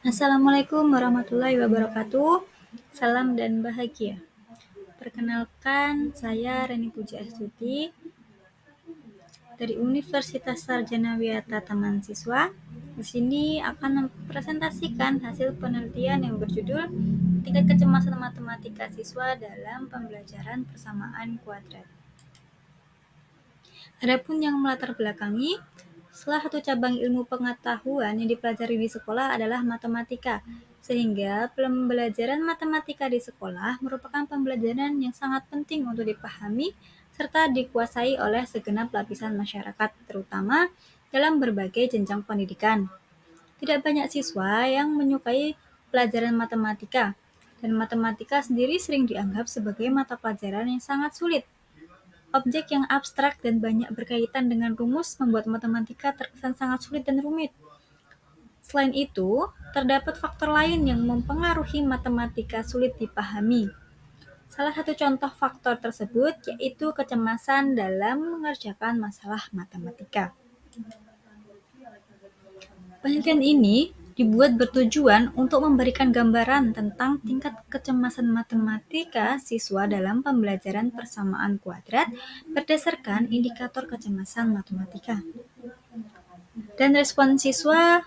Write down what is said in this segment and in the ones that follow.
Assalamualaikum warahmatullahi wabarakatuh. Salam dan bahagia. Perkenalkan, saya Reni Puji Astuti dari Universitas Sarjana Wiyata Taman Siswa. Di sini akan mempresentasikan hasil penelitian yang berjudul Tingkat Kecemasan Matematika Siswa dalam Pembelajaran Persamaan Kuadrat. Adapun yang melatar belakangi, salah satu cabang ilmu pengetahuan yang dipelajari di sekolah adalah matematika, sehingga pembelajaran matematika di sekolah merupakan pembelajaran yang sangat penting untuk dipahami serta dikuasai oleh segenap lapisan masyarakat, terutama dalam berbagai jenjang pendidikan. Tidak banyak siswa yang menyukai pelajaran matematika, dan matematika sendiri sering dianggap sebagai mata pelajaran yang sangat sulit. Objek yang abstrak dan banyak berkaitan dengan rumus membuat matematika terkesan sangat sulit dan rumit. Selain itu, terdapat faktor lain yang mempengaruhi matematika sulit dipahami. Salah satu contoh faktor tersebut yaitu kecemasan dalam mengerjakan masalah matematika. Penelitian ini dibuat bertujuan untuk memberikan gambaran tentang tingkat kecemasan matematika siswa dalam pembelajaran persamaan kuadrat berdasarkan indikator kecemasan matematika. Dan respon siswa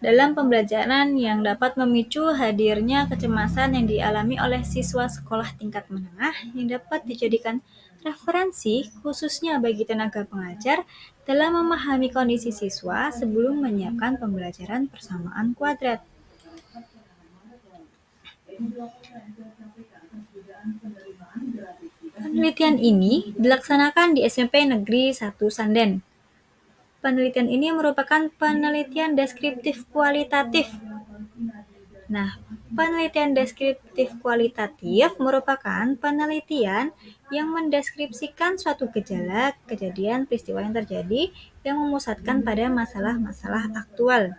dalam pembelajaran yang dapat memicu hadirnya kecemasan yang dialami oleh siswa sekolah tingkat menengah yang dapat dijadikan referensi khususnya bagi tenaga pengajar dalam memahami kondisi siswa sebelum menyiapkan pembelajaran persamaan kuadrat. Penelitian ini dilaksanakan di SMP Negeri 1 Sanden. Penelitian ini merupakan penelitian deskriptif kualitatif. Nah, penelitian deskriptif kualitatif merupakan penelitian yang mendeskripsikan suatu gejala, kejadian, peristiwa yang terjadi yang memusatkan pada masalah-masalah aktual.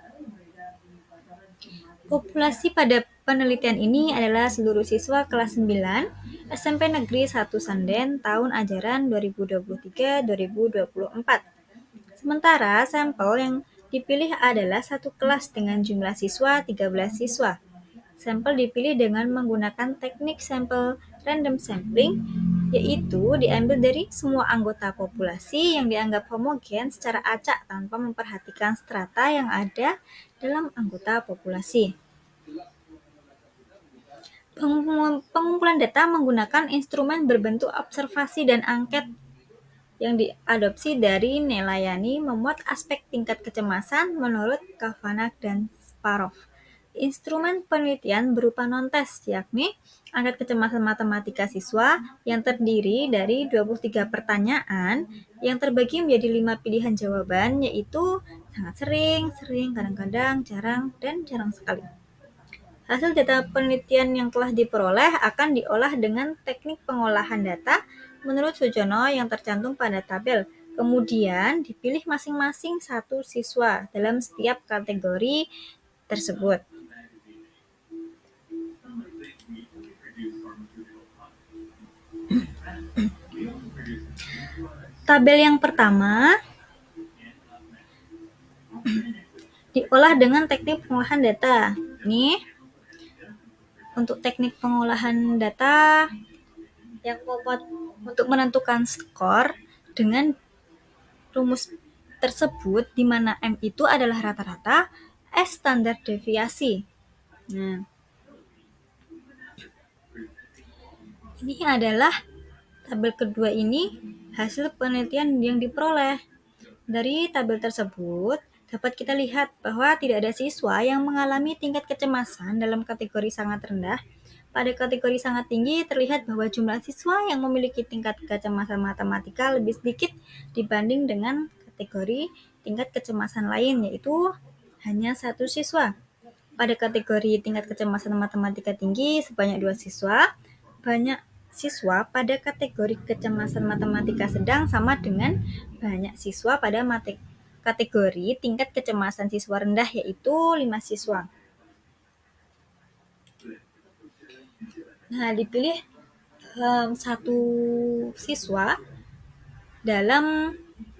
Populasi pada penelitian ini adalah seluruh siswa kelas 9 SMP Negeri 1 Sanden tahun ajaran 2023-2024. Sementara sampel yang dipilih adalah satu kelas dengan jumlah siswa 13 siswa. Sampel dipilih dengan menggunakan teknik sampel random sampling, yaitu diambil dari semua anggota populasi yang dianggap homogen secara acak tanpa memperhatikan strata yang ada dalam anggota populasi. Pengumpulan data menggunakan instrumen berbentuk observasi dan angket yang diadopsi dari Nelayani memuat aspek tingkat kecemasan menurut Kavanak dan Sparrow. Instrumen penelitian berupa non-tes, yakni angket kecemasan matematika siswa yang terdiri dari 23 pertanyaan yang terbagi menjadi 5 pilihan jawaban, yaitu sangat sering, kadang-kadang, jarang, dan jarang sekali. Hasil data penelitian yang telah diperoleh akan diolah dengan teknik pengolahan data menurut Sujono yang tercantum pada tabel. Kemudian dipilih masing-masing satu siswa dalam setiap kategori tersebut. Tabel yang pertama diolah dengan teknik pengolahan data. Ini untuk teknik pengolahan data yang untuk menentukan skor dengan rumus tersebut di mana M itu adalah rata-rata, S standar deviasi. Nah, ini adalah tabel kedua ini hasil penelitian yang diperoleh. Dari tabel tersebut dapat kita lihat bahwa tidak ada siswa yang mengalami tingkat kecemasan dalam kategori sangat rendah. Pada kategori sangat tinggi terlihat bahwa jumlah siswa yang memiliki tingkat kecemasan matematika lebih sedikit dibanding dengan kategori tingkat kecemasan lain, yaitu hanya satu siswa. Pada kategori tingkat kecemasan matematika tinggi sebanyak 2 siswa, banyak siswa pada kategori kecemasan matematika sedang sama dengan banyak siswa pada kategori tingkat kecemasan siswa rendah, yaitu 5 siswa. Nah, dipilih satu siswa dalam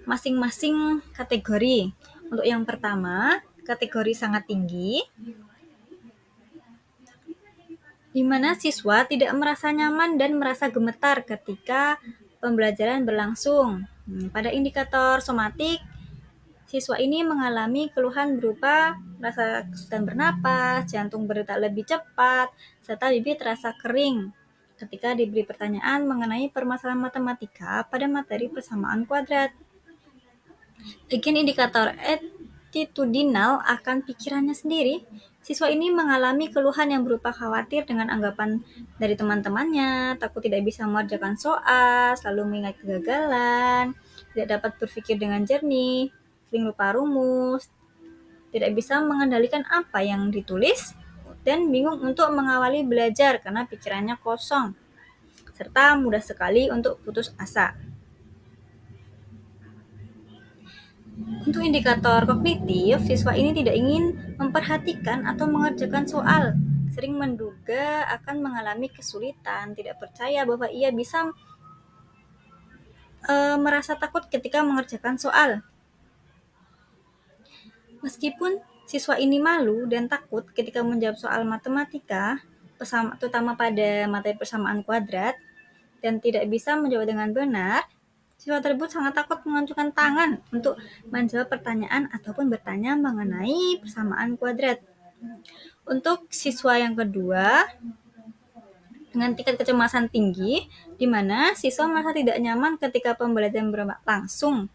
masing-masing kategori. Untuk yang pertama, kategori sangat tinggi, di mana siswa tidak merasa nyaman dan merasa gemetar ketika pembelajaran berlangsung. Pada indikator somatik, siswa ini mengalami keluhan berupa rasa kesulitan bernapas, jantung berdetak lebih cepat, serta bibir terasa kering ketika diberi pertanyaan mengenai permasalahan matematika pada materi persamaan kuadrat. Bagian indikator attitudinal akan pikirannya sendiri, siswa ini mengalami keluhan yang berupa khawatir dengan anggapan dari teman-temannya, takut tidak bisa mengerjakan soal, selalu mengingat kegagalan, tidak dapat berpikir dengan jernih, sering lupa rumus, tidak bisa mengendalikan apa yang ditulis, dan bingung untuk mengawali belajar karena pikirannya kosong, serta mudah sekali untuk putus asa. Untuk indikator kognitif, siswa ini tidak ingin memperhatikan atau mengerjakan soal, sering menduga akan mengalami kesulitan, tidak percaya bahwa ia bisa merasa takut ketika mengerjakan soal. Meskipun siswa ini malu dan takut ketika menjawab soal matematika, terutama pada materi persamaan kuadrat, dan tidak bisa menjawab dengan benar, siswa tersebut sangat takut mengancungkan tangan untuk menjawab pertanyaan ataupun bertanya mengenai persamaan kuadrat. Untuk siswa yang kedua, dengan tingkat kecemasan tinggi, di mana siswa merasa tidak nyaman ketika pembelajaran berlangsung,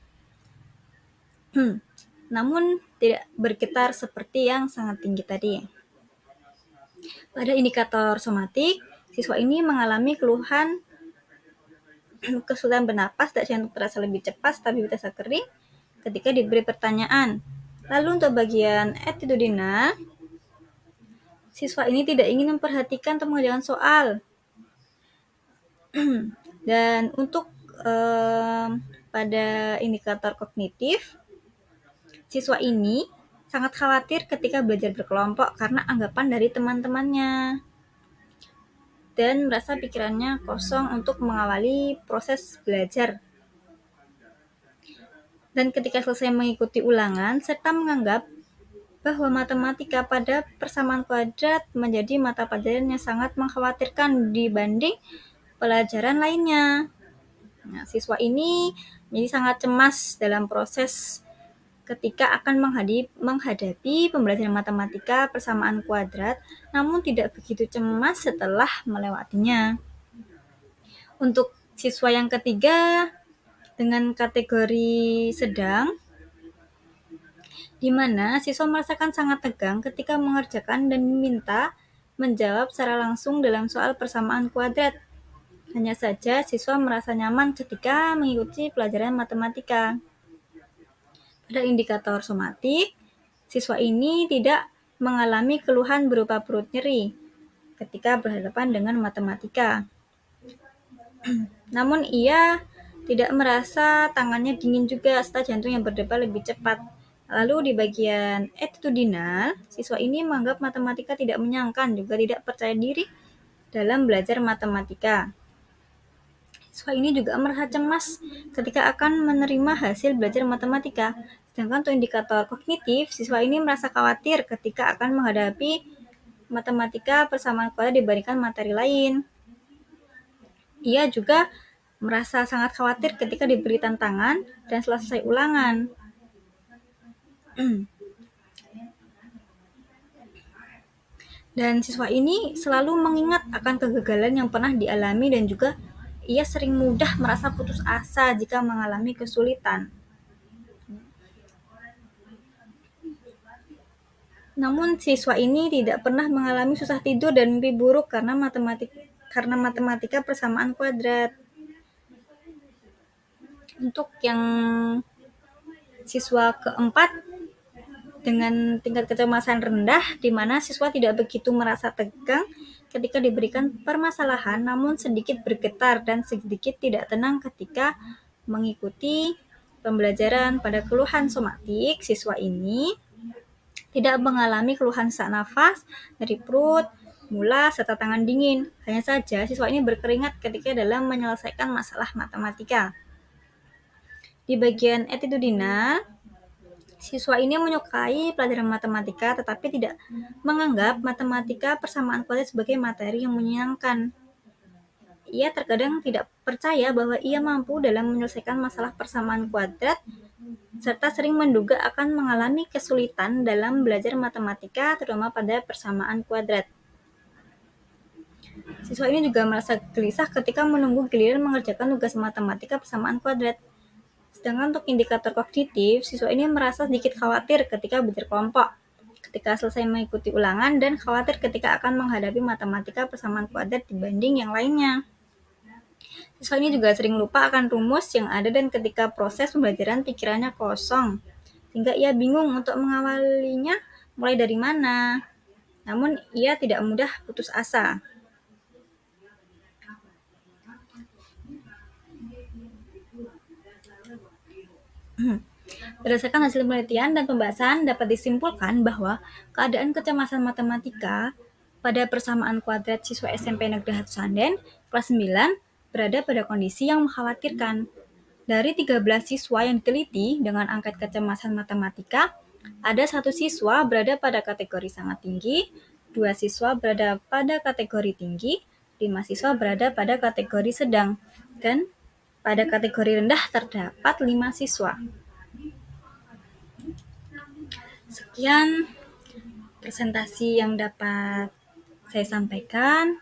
namun tidak bergetar seperti yang sangat tinggi tadi. Pada indikator somatik, siswa ini mengalami keluhan kesulitan bernapas dan jantung terasa lebih cepat, tapi terasa kering ketika diberi pertanyaan. Lalu untuk bagian attitudinal, siswa ini tidak ingin memperhatikan atau mengerjakan soal. Dan untuk pada indikator kognitif, siswa ini sangat khawatir ketika belajar berkelompok karena anggapan dari teman-temannya, dan merasa pikirannya kosong untuk mengawali proses belajar. Dan ketika selesai mengikuti ulangan, serta menganggap bahwa matematika pada persamaan kuadrat menjadi mata pelajaran yang sangat mengkhawatirkan dibanding pelajaran lainnya. Nah, siswa ini menjadi sangat cemas dalam proses ketika akan menghadapi pembelajaran matematika persamaan kuadrat, namun tidak begitu cemas setelah melewatinya. Untuk siswa yang ketiga, dengan kategori sedang, di mana siswa merasakan sangat tegang ketika mengerjakan dan diminta menjawab secara langsung dalam soal persamaan kuadrat. Hanya saja siswa merasa nyaman ketika mengikuti pelajaran matematika. Pada indikator somatik, siswa ini tidak mengalami keluhan berupa perut nyeri ketika berhadapan dengan matematika. Namun ia tidak merasa tangannya dingin juga serta jantung yang berdebar lebih cepat. Lalu di bagian attitudinal, siswa ini menganggap matematika tidak menyenangkan, juga tidak percaya diri dalam belajar matematika. Siswa ini juga merasa cemas ketika akan menerima hasil belajar matematika. Sedangkan untuk indikator kognitif, siswa ini merasa khawatir ketika akan menghadapi matematika persamaan kuadrat dibandingkan materi lain. Ia juga merasa sangat khawatir ketika diberi tantangan dan selesai ulangan. Dan siswa ini selalu mengingat akan kegagalan yang pernah dialami dan juga ia sering mudah merasa putus asa jika mengalami kesulitan. Namun siswa ini tidak pernah mengalami susah tidur dan mimpi buruk karena matematika persamaan kuadrat. Untuk yang siswa keempat, dengan tingkat kecemasan rendah, di mana siswa tidak begitu merasa tegang ketika diberikan permasalahan, namun sedikit bergetar dan sedikit tidak tenang ketika mengikuti pembelajaran. Pada keluhan somatik, siswa ini tidak mengalami keluhan sesak nafas, nyeri perut, mulas, serta tangan dingin. Hanya saja siswa ini berkeringat ketika dalam menyelesaikan masalah matematika. Di bagian attitudinal, Siswa ini menyukai pelajaran matematika tetapi tidak menganggap matematika persamaan kuadrat sebagai materi yang menyenangkan. Ia terkadang tidak percaya bahwa ia mampu dalam menyelesaikan masalah persamaan kuadrat serta sering menduga akan mengalami kesulitan dalam belajar matematika terutama pada persamaan kuadrat. Siswa ini juga merasa gelisah ketika menunggu giliran mengerjakan tugas matematika persamaan kuadrat. Sedangkan untuk indikator kognitif, siswa ini merasa sedikit khawatir ketika belajar kelompok, ketika selesai mengikuti ulangan, dan khawatir ketika akan menghadapi matematika persamaan kuadrat dibanding yang lainnya. Siswa ini juga sering lupa akan rumus yang ada dan ketika proses pembelajaran pikirannya kosong, sehingga ia bingung untuk mengawalinya mulai dari mana. Namun ia tidak mudah putus asa. Berdasarkan hasil penelitian dan pembahasan dapat disimpulkan bahwa keadaan kecemasan matematika pada persamaan kuadrat siswa SMP Negeri 1 Sanden kelas 9 berada pada kondisi yang mengkhawatirkan. Dari 13 siswa yang diteliti dengan angka kecemasan matematika, ada 1 siswa berada pada kategori sangat tinggi, 2 siswa berada pada kategori tinggi, 5 siswa berada pada kategori sedang, dan pada kategori rendah terdapat 5 siswa. Sekian presentasi yang dapat saya sampaikan.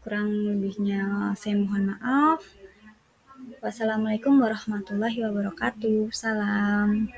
Kurang lebihnya saya mohon maaf. Wassalamualaikum warahmatullahi wabarakatuh. Salam.